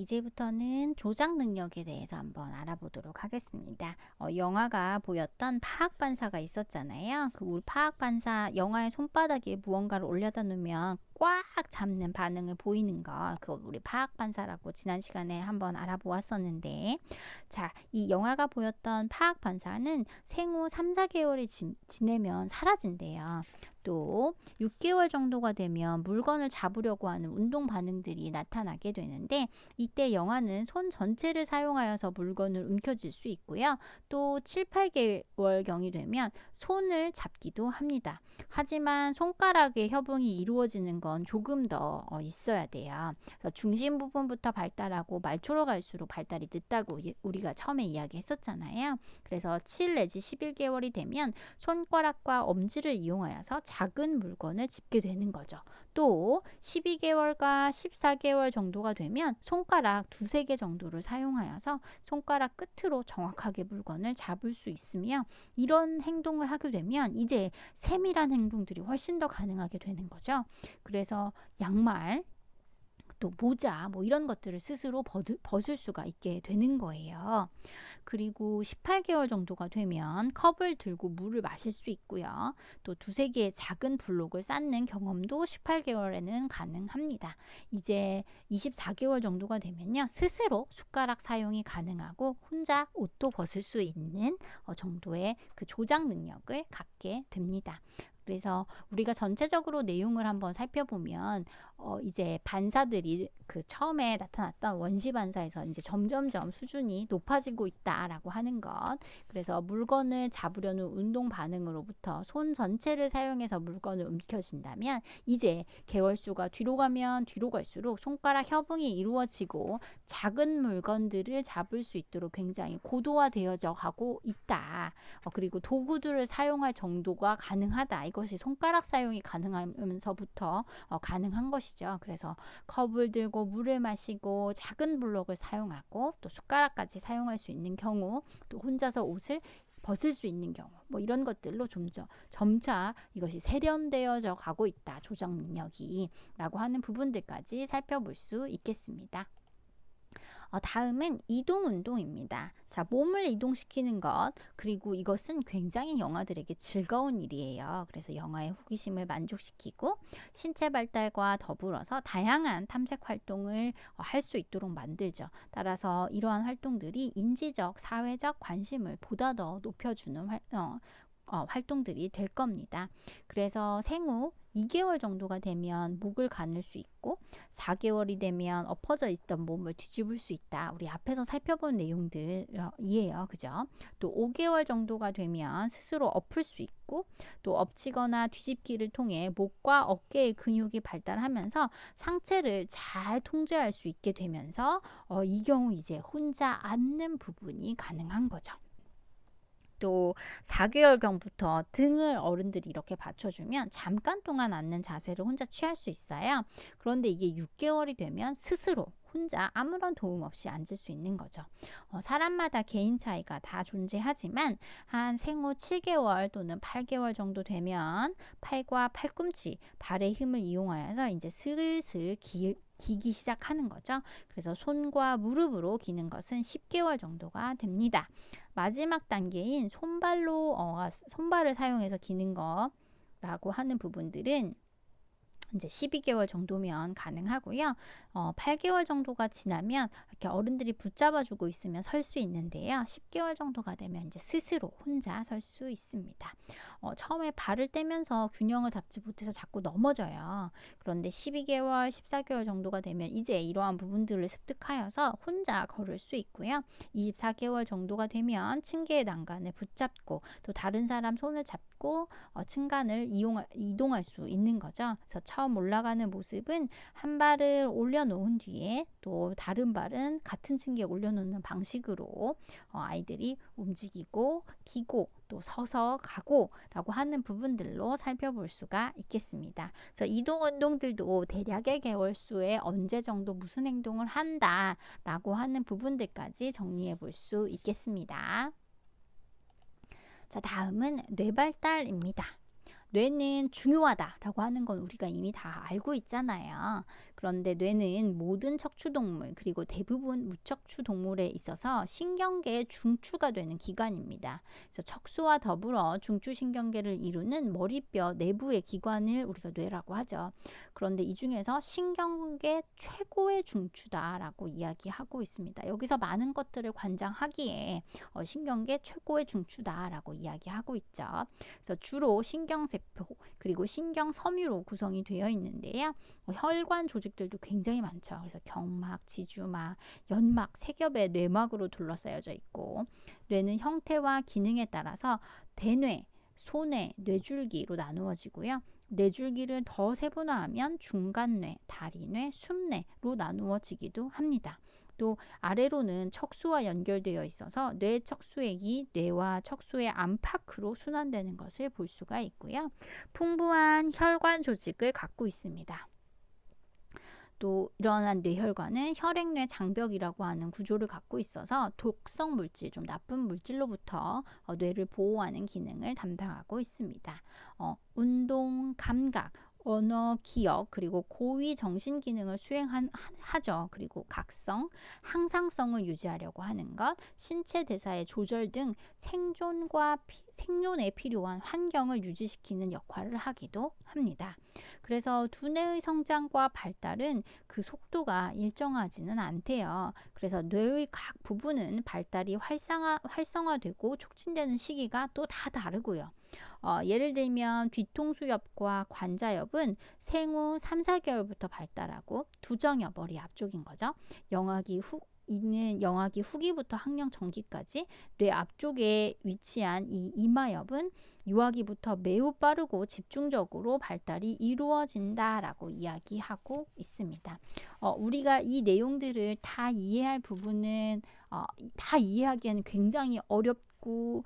이제부터는 조작 능력에 대해서 한번 알아보도록 하겠습니다. 영화가 보였던 파악 반사가 있었잖아요. 그 우리 파악 반사 영화의 손바닥에 무언가를 올려다 놓으면 꽉 잡는 반응을 보이는 것, 그거 우리 파악 반사라고 지난 시간에 한번 알아보았었는데, 자, 이 영화가 보였던 파악 반사는 생후 3, 4개월이 지내면 사라진대요. 또 6개월 정도가 되면 물건을 잡으려고 하는 운동 반응들이 나타나게 되는데, 이때 영아는 손 전체를 사용하여서 물건을 움켜쥘 수 있고요. 또 7, 8개월경이 되면 손을 잡기도 합니다. 하지만 손가락의 협응이 이루어지는 건 조금 더 있어야 돼요. 그래서 중심 부분부터 발달하고 말초로 갈수록 발달이 늦다고 우리가 처음에 이야기했었잖아요. 그래서 7 내지 11개월이 되면 손가락과 엄지를 이용하여서 작은 물건을 짚게 되는 거죠. 또 12개월과 14개월 정도가 되면 손가락 두세 개 정도를 사용하여서 손가락 끝으로 정확하게 물건을 잡을 수 있으며, 이런 행동을 하게 되면 이제 세밀한 행동들이 훨씬 더 가능하게 되는 거죠. 그래서 양말, 또 모자 뭐 이런 것들을 스스로 벗을 수가 있게 되는 거예요. 그리고 18개월 정도가 되면 컵을 들고 물을 마실 수 있고요. 또 두세 개의 작은 블록을 쌓는 경험도 18개월에는 가능합니다. 이제 24개월 정도가 되면요, 스스로 숟가락 사용이 가능하고 혼자 옷도 벗을 수 있는 정도의 그 조작 능력을 갖게 됩니다. 그래서 우리가 전체적으로 내용을 한번 살펴보면 이제 반사들이 그 처음에 나타났던 원시 반사에서 이제 점점점 수준이 높아지고 있다라고 하는 것. 그래서 물건을 잡으려는 운동 반응으로부터 손 전체를 사용해서 물건을 움켜쥔다면, 이제 개월수가 뒤로 가면 뒤로 갈수록 손가락 협응이 이루어지고 작은 물건들을 잡을 수 있도록 굉장히 고도화되어져 가고 있다. 그리고 도구들을 사용할 정도가 가능하다. 이것이 손가락 사용이 가능하면서부터 가능한 것이죠. 그래서 컵을 들고 물을 마시고 작은 블록을 사용하고 또 숟가락까지 사용할 수 있는 경우, 또 혼자서 옷을 벗을 수 있는 경우, 뭐 이런 것들로 점차 이것이 세련되어져 가고 있다, 조작 능력이 라고 하는 부분들까지 살펴볼 수 있겠습니다. 다음은 이동 운동입니다. 자, 몸을 이동시키는 것, 그리고 이것은 굉장히 영아들에게 즐거운 일이에요. 그래서 영아의 호기심을 만족시키고 신체 발달과 더불어서 다양한 탐색 활동을 할 수 있도록 만들죠. 따라서 이러한 활동들이 인지적, 사회적 관심을 보다 더 높여주는 활동들이 될 겁니다. 그래서 생후 2개월 정도가 되면 목을 가눌 수 있고, 4개월이 되면 엎어져 있던 몸을 뒤집을 수 있다. 우리 앞에서 살펴본 내용들이에요. 그죠? 또 5개월 정도가 되면 스스로 엎을 수 있고, 또 엎치거나 뒤집기를 통해 목과 어깨의 근육이 발달하면서 상체를 잘 통제할 수 있게 되면서 이 경우 이제 혼자 앉는 부분이 가능한 거죠. 또 4개월경부터 등을 어른들이 이렇게 받쳐주면 잠깐 동안 앉는 자세를 혼자 취할 수 있어요. 그런데 이게 6개월이 되면 스스로 혼자 아무런 도움 없이 앉을 수 있는 거죠. 사람마다 개인 차이가 다 존재하지만 한 생후 7개월 또는 8개월 정도 되면 팔과 팔꿈치, 발의 힘을 이용하여서 이제 슬슬 기기 시작하는 거죠. 그래서 손과 무릎으로 기는 것은 10개월 정도가 됩니다. 마지막 단계인 손발을 사용해서 기는 거라고 하는 부분들은 이제 12개월 정도면 가능하고요. 8개월 정도가 지나면 이렇게 어른들이 붙잡아주고 있으면 설 수 있는데요. 10개월 정도가 되면 이제 스스로 혼자 설 수 있습니다. 처음에 발을 떼면서 균형을 잡지 못해서 자꾸 넘어져요. 그런데 12개월, 14개월 정도가 되면 이제 이러한 부분들을 습득하여서 혼자 걸을 수 있고요. 24개월 정도가 되면 층계의 난간을 붙잡고 또 다른 사람 손을 잡고 층간을 이동할 수 있는 거죠. 그래서 처음 올라가는 모습은 한 발을 올려놓은 뒤에 또 다른 발은 같은 층계에 올려놓는 방식으로 아이들이 움직이고 기고 또 서서 가고 라고 하는 부분들로 살펴볼 수가 있겠습니다. 그래서 이동 운동들도 대략의 개월수에 언제 정도 무슨 행동을 한다 라고 하는 부분들까지 정리해 볼 수 있겠습니다. 자, 다음은 뇌발달입니다. 뇌는 중요하다라고 하는 건 우리가 이미 다 알고 있잖아요. 그런데 뇌는 모든 척추동물 그리고 대부분 무척추 동물에 있어서 신경계의 중추가 되는 기관입니다. 그래서 척수와 더불어 중추신경계를 이루는 머리뼈 내부의 기관을 우리가 뇌라고 하죠. 그런데 이 중에서 신경계 최고의 중추다라고 이야기하고 있습니다. 여기서 많은 것들을 관장하기에 신경계 최고의 중추다라고 이야기하고 있죠. 그래서 주로 신경세포 그리고 신경섬유로 구성이 되어 있는데요. 혈관 조직들도 굉장히 많죠. 그래서 경막, 지주막, 연막, 세겹의 뇌막으로 둘러싸여져 있고 뇌는 형태와 기능에 따라서 대뇌, 소뇌, 뇌줄기로 나누어지고요. 뇌줄기를 더 세분화하면 중간뇌, 다리뇌, 숨뇌로 나누어지기도 합니다. 또 아래로는 척수와 연결되어 있어서 뇌 척수액이 뇌와 척수의 안팎으로 순환되는 것을 볼 수가 있고요. 풍부한 혈관 조직을 갖고 있습니다. 또 이러한 뇌혈관은 혈액뇌 장벽이라고 하는 구조를 갖고 있어서 독성 물질, 좀 나쁜 물질로부터 뇌를 보호하는 기능을 담당하고 있습니다. 운동, 감각, 언어, 기억, 그리고 고위 정신 기능을 수행하죠. 그리고 각성, 항상성을 유지하려고 하는 것, 신체 대사의 조절 등 생존에 필요한 환경을 유지시키는 역할을 하기도 합니다. 그래서 두뇌의 성장과 발달은 그 속도가 일정하지는 않대요. 그래서 뇌의 각 부분은 발달이 활성화되고 촉진되는 시기가 또 다 다르고요. 예를 들면 뒤통수엽과 관자엽은 생후 3, 4개월부터 발달하고 두정엽, 머리 앞쪽인 거죠. 영아기 후기부터 학령 전기까지 뇌 앞쪽에 위치한 이 이마엽은 유아기부터 매우 빠르고 집중적으로 발달이 이루어진다라고 이야기하고 있습니다. 우리가 이 내용들을 다 이해할 부분은 다 이해하기에는 굉장히 어렵고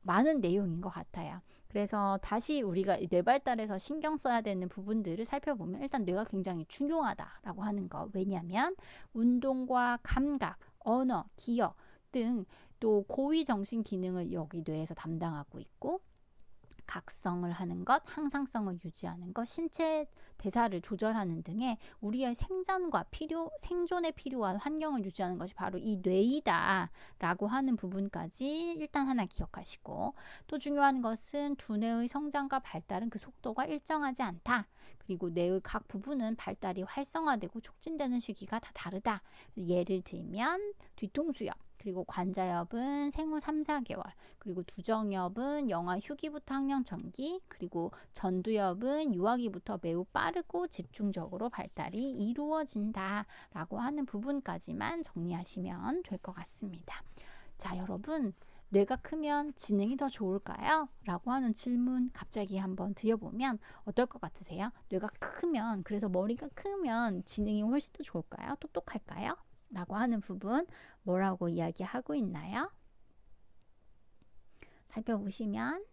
많은 내용인 것 같아요. 그래서 다시 우리가 뇌 발달에서 신경 써야 되는 부분들을 살펴보면 일단 뇌가 굉장히 중요하다라고 하는 거. 왜냐하면 운동과 감각, 언어, 기억 등 또 고위 정신 기능을 여기 뇌에서 담당하고 있고 각성을 하는 것, 항상성을 유지하는 것, 신체 대사를 조절하는 등의 우리의 생존에 필요한 환경을 유지하는 것이 바로 이 뇌이다라고 하는 부분까지 일단 하나 기억하시고, 또 중요한 것은 두뇌의 성장과 발달은 그 속도가 일정하지 않다. 그리고 뇌의 각 부분은 발달이 활성화되고 촉진되는 시기가 다 다르다. 예를 들면 뒤통수엽, 그리고 관자엽은 생후 3, 4개월, 그리고 두정엽은 영아 휴기부터 학령 전기, 그리고 전두엽은 유아기부터 매우 빠르고 집중적으로 발달이 이루어진다라고 하는 부분까지만 정리하시면 될 것 같습니다. 자, 여러분, 뇌가 크면 지능이 더 좋을까요? 라고 하는 질문 갑자기 한번 드려보면 어떨 것 같으세요? 뇌가 크면, 그래서 머리가 크면 지능이 훨씬 더 좋을까요? 똑똑할까요? 라고 하는 부분 뭐라고 이야기하고 있나요? 살펴보시면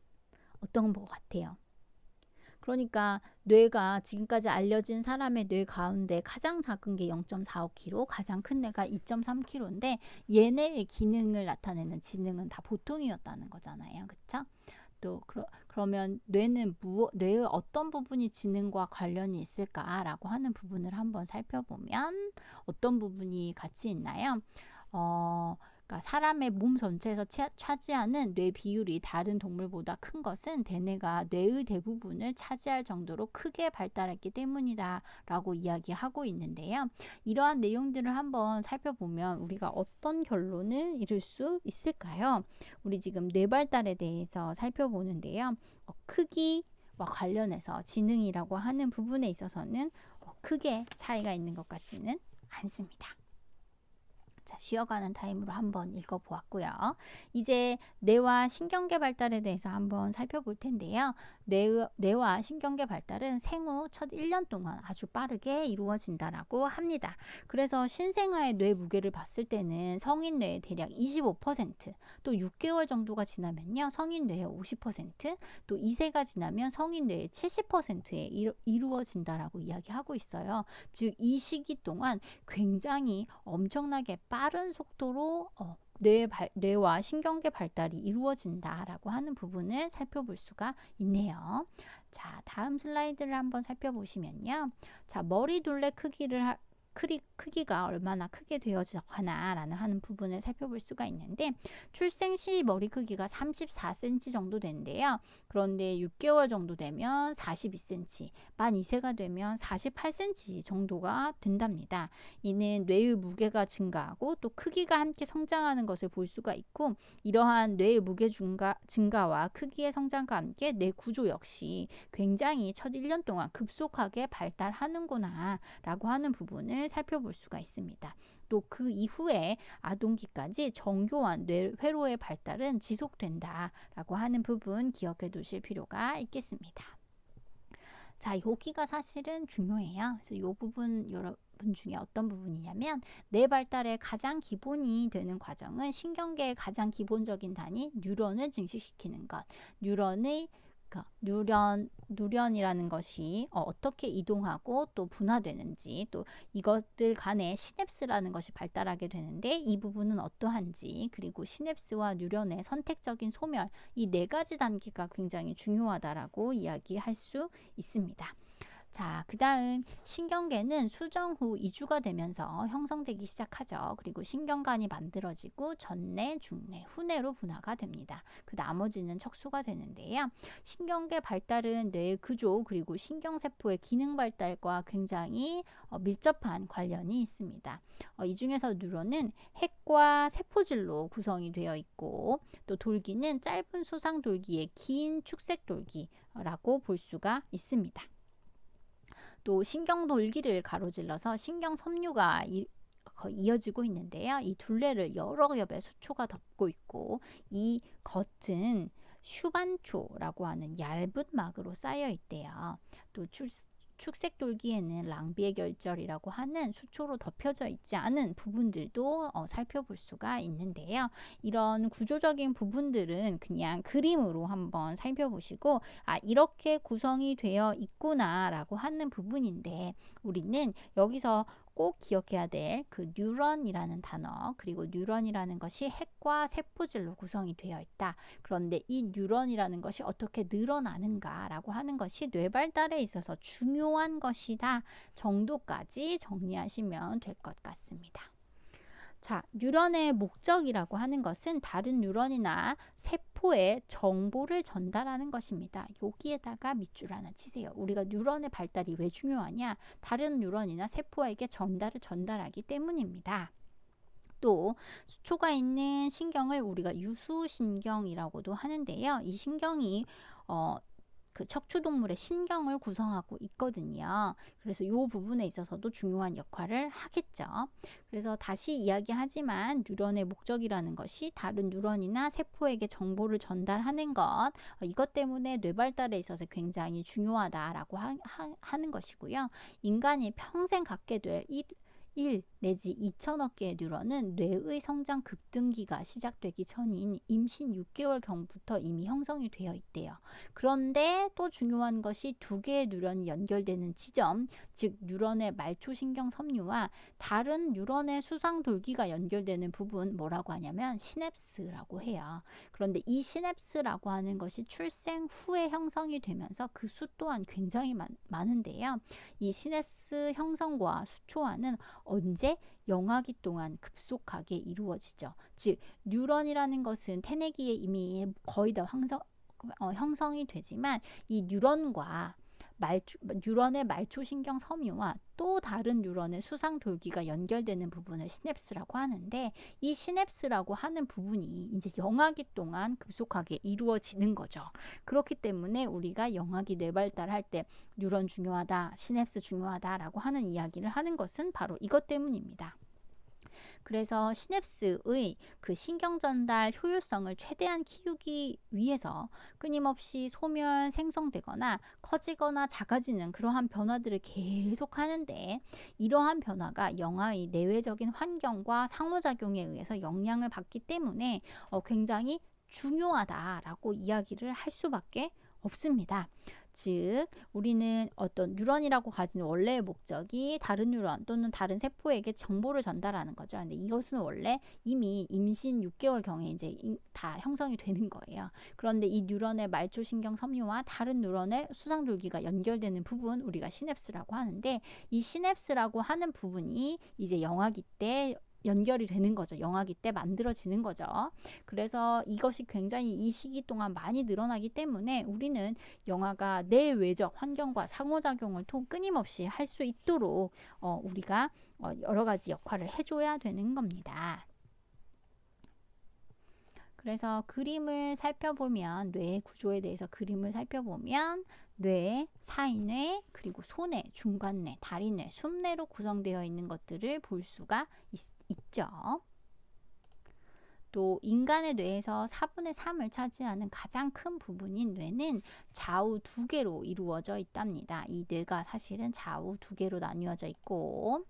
어떤 것 같아요? 그러니까 뇌가 지금까지 알려진 사람의 뇌 가운데 가장 작은 게 0.45kg, 가장 큰 뇌가 2.3kg인데 얘네의 기능을 나타내는 지능은 다 보통이었다는 거잖아요. 그렇죠? 또 그러면 뇌의 어떤 부분이 지능과 관련이 있을까라고 하는 부분을 한번 살펴보면 어떤 부분이 같이 있나요? 그러니까 사람의 몸 전체에서 차지하는 뇌 비율이 다른 동물보다 큰 것은 대뇌가 뇌의 대부분을 차지할 정도로 크게 발달했기 때문이다 라고 이야기하고 있는데요. 이러한 내용들을 한번 살펴보면 우리가 어떤 결론을 이룰 수 있을까요? 우리 지금 뇌 발달에 대해서 살펴보는데요. 크기와 관련해서 지능이라고 하는 부분에 있어서는 크게 차이가 있는 것 같지는 않습니다. 자, 쉬어가는 타임으로 한번 읽어보았고요. 이제 뇌와 신경계 발달에 대해서 한번 살펴볼 텐데요. 뇌와 신경계 발달은 생후 첫 1년 동안 아주 빠르게 이루어진다라고 합니다. 그래서 신생아의 뇌 무게를 봤을 때는 성인 뇌의 대략 25%, 또 6개월 정도가 지나면요, 성인 뇌의 50%, 또 2세가 지나면 성인 뇌의 70%에 이루어진다라고 이야기하고 있어요. 즉, 이 시기 동안 굉장히 엄청나게 빠른 속도로 뇌와 신경계 발달이 이루어진다라고 하는 부분을 살펴볼 수가 있네요. 자, 다음 슬라이드를 한번 살펴보시면요. 자, 머리둘레 크기가 얼마나 크게 되어가나라는 하는 부분을 살펴볼 수가 있는데, 출생 시 머리 크기가 34cm 정도 된대요. 그런데 6개월 정도 되면 42cm, 만 2세가 되면 48cm 정도가 된답니다. 이는 뇌의 무게가 증가하고 또 크기가 함께 성장하는 것을 볼 수가 있고, 이러한 뇌의 무게 증가와 크기의 성장과 함께 뇌 구조 역시 굉장히 첫 1년 동안 급속하게 발달하는구나 라고 하는 부분을 살펴볼 수가 있습니다. 또 그 이후에 아동기까지 정교한 뇌회로의 발달은 지속된다라고 하는 부분 기억해 두실 필요가 있겠습니다. 자, 여기가 사실은 중요해요. 그래서 이 부분 여러분 중에 어떤 부분이냐면, 뇌 발달의 가장 기본이 되는 과정은 신경계의 가장 기본적인 단위 뉴런을 증식시키는 것. 뉴런이라는 것이 어떻게 이동하고 또 분화되는지, 또 이것들 간에 시냅스라는 것이 발달하게 되는데 이 부분은 어떠한지, 그리고 시냅스와 뉴런의 선택적인 소멸, 이 네 가지 단계가 굉장히 중요하다라고 이야기할 수 있습니다. 자, 그 다음 신경계는 수정 후 2주가 되면서 형성되기 시작하죠. 그리고 신경관이 만들어지고 전뇌, 중뇌, 후뇌로 분화가 됩니다. 그 나머지는 척수가 되는데요. 신경계 발달은 뇌의 구조 그리고 신경세포의 기능 발달과 굉장히 밀접한 관련이 있습니다. 이 중에서 뉴런은 핵과 세포질로 구성이 되어 있고, 또 돌기는 짧은 수상돌기의 긴 축색돌기라고 볼 수가 있습니다. 또 신경돌기를 가로질러서 신경섬유가 이어지고 있는데요. 이 둘레를 여러 겹의 수초가 덮고 있고, 이 겉은 슈반초라고 하는 얇은 막으로 쌓여 있대요. 또 축색돌기에는 랑비의 결절이라고 하는 수초로 덮여져 있지 않은 부분들도 살펴볼 수가 있는데요. 이런 구조적인 부분들은 그냥 그림으로 한번 살펴보시고, 이렇게 구성이 되어 있구나라고 하는 부분인데, 우리는 여기서 꼭 기억해야 될 그 뉴런이라는 단어, 그리고 뉴런이라는 것이 핵과 세포질로 구성이 되어 있다. 그런데 이 뉴런이라는 것이 어떻게 늘어나는가라고 하는 것이 뇌 발달에 있어서 중요한 것이다 정도까지 정리하시면 될 것 같습니다. 자, 뉴런의 목적이라고 하는 것은 다른 뉴런이나 세포에 정보를 전달하는 것입니다. 여기에다가 밑줄 하나 치세요. 우리가 뉴런의 발달이 왜 중요하냐? 다른 뉴런이나 세포에게 전달하기 때문입니다. 또 수초가 있는 신경을 우리가 유수신경이라고도 하는데요. 이 신경이 그 척추동물의 신경을 구성하고 있거든요. 그래서 이 부분에 있어서도 중요한 역할을 하겠죠. 그래서 다시 이야기하지만 뉴런의 목적이라는 것이 다른 뉴런이나 세포에게 정보를 전달하는 것, 이것 때문에 뇌 발달에 있어서 굉장히 중요하다라고 하는 것이고요. 인간이 평생 갖게 될 1 내지 2천억 개의 뉴런은 뇌의 성장 급등기가 시작되기 전인 임신 6개월경부터 이미 형성이 되어 있대요. 그런데 또 중요한 것이 2개의 뉴런이 연결되는 지점, 즉 뉴런의 말초신경 섬유와 다른 뉴런의 수상돌기가 연결되는 부분, 뭐라고 하냐면 시냅스라고 해요. 그런데 이 시냅스라고 하는 것이 출생 후에 형성이 되면서 그 수 또한 굉장히 많은데요. 이 시냅스 형성과 수초화는 언제? 영아기 동안 급속하게 이루어지죠. 즉 뉴런이라는 것은 태내기에 이미 거의 다 형성이 되지만, 이 뉴런의 말초신경 섬유와 또 다른 뉴런의 수상돌기가 연결되는 부분을 시냅스라고 하는데, 이 시냅스라고 하는 부분이 이제 영아기 동안 급속하게 이루어지는 거죠. 그렇기 때문에 우리가 영아기 뇌발달할 때 뉴런 중요하다, 시냅스 중요하다라고 하는 이야기를 하는 것은 바로 이것 때문입니다. 그래서 시냅스의 그 신경 전달 효율성을 최대한 키우기 위해서 끊임없이 소멸, 생성되거나 커지거나 작아지는 그러한 변화들을 계속 하는데, 이러한 변화가 영아의 내외적인 환경과 상호작용에 의해서 영향을 받기 때문에 굉장히 중요하다라고 이야기를 할 수밖에 없습니다. 즉, 우리는 어떤 뉴런이라고 가진 원래의 목적이 다른 뉴런 또는 다른 세포에게 정보를 전달하는 거죠. 근데 이것은 원래 이미 임신 6개월 경에 이제 다 형성이 되는 거예요. 그런데 이 뉴런의 말초신경 섬유와 다른 뉴런의 수상줄기가 연결되는 부분, 우리가 시냅스라고 하는데, 이 시냅스라고 하는 부분이 이제 영아기 때 연결이 되는 거죠. 영아기 때 만들어지는 거죠. 그래서 이것이 굉장히 이 시기 동안 많이 늘어나기 때문에 우리는 영아가 내외적 환경과 상호작용을 끊임없이 할 수 있도록 우리가 여러 가지 역할을 해줘야 되는 겁니다. 그래서 그림을 살펴보면, 뇌의 구조에 대해서 그림을 살펴보면 뇌, 사이뇌, 그리고 소뇌, 중간뇌, 다리뇌, 숨뇌로 구성되어 있는 것들을 볼 수가 있죠. 또 인간의 뇌에서 4분의 3을 차지하는 가장 큰 부분인 뇌는 좌우 2개로 이루어져 있답니다. 이 뇌가 사실은 좌우 2개로 나뉘어져 있고,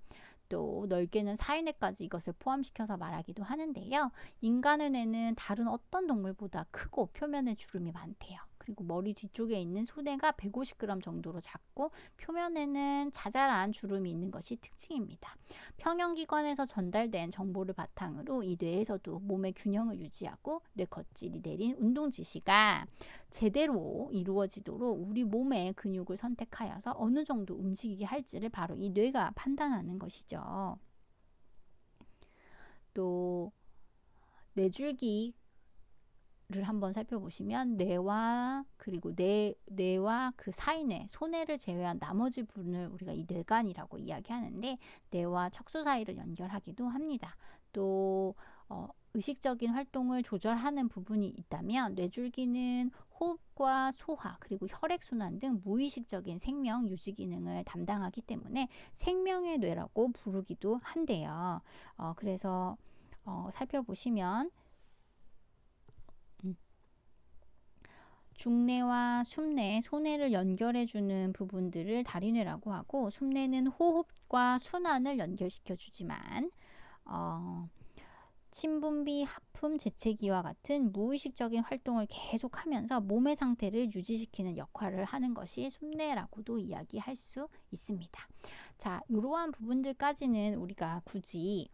또 넓게는 사이뇌까지 이것을 포함시켜서 말하기도 하는데요. 인간의 뇌는 다른 어떤 동물보다 크고 표면에 주름이 많대요. 그리고 머리 뒤쪽에 있는 소뇌가 150g 정도로 작고 표면에는 자잘한 주름이 있는 것이 특징입니다. 평형기관에서 전달된 정보를 바탕으로 이 뇌에서도 몸의 균형을 유지하고 뇌 겉질이 내린 운동 지시가 제대로 이루어지도록 우리 몸의 근육을 선택하여서 어느 정도 움직이게 할지를 바로 이 뇌가 판단하는 것이죠. 또 뇌줄기 를 한번 살펴보시면 뇌와 그리고 뇌와 그 사이뇌, 소뇌를 제외한 나머지 부분을 우리가 이 뇌관이라고 이야기하는데, 뇌와 척수 사이를 연결하기도 합니다. 또 의식적인 활동을 조절하는 부분이 있다면 뇌줄기는 호흡과 소화 그리고 혈액순환 등 무의식적인 생명 유지 기능을 담당하기 때문에 생명의 뇌라고 부르기도 한대요. 그래서 살펴보시면 중뇌와 숨뇌, 소뇌를 연결해주는 부분들을 다리뇌라고 하고, 숨뇌는 호흡과 순환을 연결시켜주지만 침분비, 하품, 재채기와 같은 무의식적인 활동을 계속하면서 몸의 상태를 유지시키는 역할을 하는 것이 숨뇌라고도 이야기할 수 있습니다. 자, 이러한 부분들까지는 우리가 굳이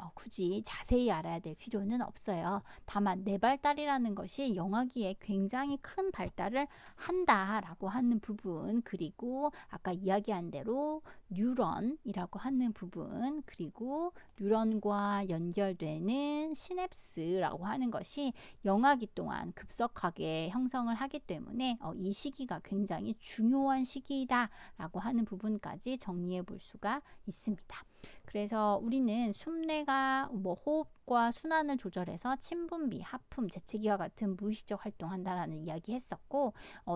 자세히 알아야 될 필요는 없어요. 다만 뇌발달이라는 것이 영아기에 굉장히 큰 발달을 한다라고 하는 부분, 그리고 아까 이야기한 대로 뉴런이라고 하는 부분, 그리고 뉴런과 연결되는 시냅스라고 하는 것이 영아기 동안 급속하게 형성을 하기 때문에 이 시기가 굉장히 중요한 시기다라고 하는 부분까지 정리해 볼 수가 있습니다. 그래서 우리는 숨뇌가 호흡과 순환을 조절해서 침분비, 하품, 재채기와 같은 무의식적 활동한다라는 이야기 했었고,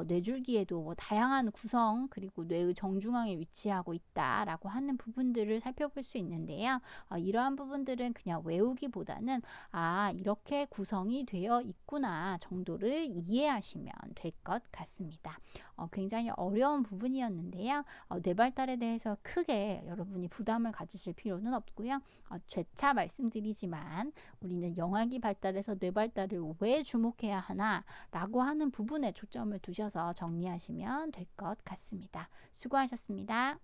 뇌줄기에도 다양한 구성 그리고 뇌의 정중앙에 위치하고 있다라고 하는 부분들을 살펴볼 수 있는데요. 이러한 부분들은 그냥 외우기보다는 이렇게 구성이 되어 있구나 정도를 이해하시면 될 것 같습니다. 굉장히 어려운 부분이었는데요. 뇌발달에 대해서 크게 여러분이 부담을 가지실 필요는 없고요. 재차 말씀드리지만 우리는 영아기 발달에서 뇌발달을 왜 주목해야 하나 라고 하는 부분에 초점을 두셔서 정리하시면 될 것 같습니다. 수고하셨습니다.